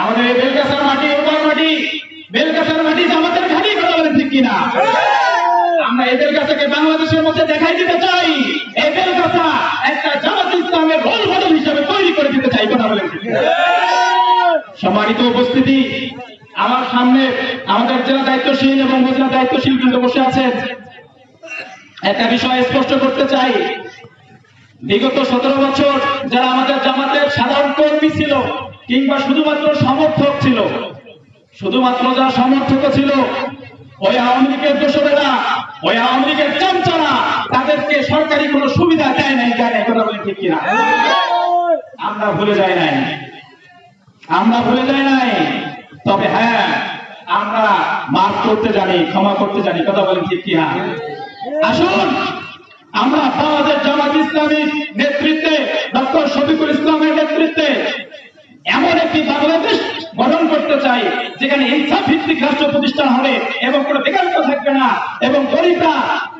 আমাদের এই বেলগাছার মাটি উর্বর মাটি, বেলগাছার মাটি জামাতের ঘাঁটি, কথা বলেন ঠিক কিনা? আমরা এই বেলগাছাকে বাংলাদেশের মধ্যে দেখাই দিতে চাই, এই বেলগাছা একটা জামাত ইসলামের রোল মডেল হিসেবে তৈরি করে দিতে চাই, কথা বলেন ঠিক কিনা? সম্মানিত উপস্থিতি, আমার সামনে আমাদের জেলা দায়িত্বশীল এবং উপজেলা দায়িত্বশীল কিন্তু বসে আছেন। একটা বিষয় স্পষ্ট করতে চাই, বিগত 17 বছর যারা আমাদের জামাতের সাধারণ কর্মী ছিল কিংবা শুধুমাত্র সমর্থক ছিল, শুধুমাত্র যারা সমর্থক ছিল, ওই আওয়ামী লীগের দোসরেরা, ওই আওয়ামী লীগের চামচারা তাদেরকে সরকারি কোনো সুবিধা দেয় নাই, কথা বলে ঠিক কিনা? আমরা ভুলে যাই নাই, আমরা ভুলে যাই নাই। তবে হ্যাঁ, আমরা মাফ করতে জানি, ক্ষমা করতে জানি, কথা বলেন ঠিক কিনা? আসুন আমরা বাংলাদেশ জামাত ইসলামীর নেতৃত্বে, ডক্টর শফিকুল ইসলামের নেতৃত্বে এমন একটি বাংলাদেশ গঠন করতে চাই যেখানে ইনসাফ ভিত্তিক রাষ্ট্র প্রতিষ্ঠান হবে এবং কোনো বেকারত্ব থাকবে না এবং গরিবরা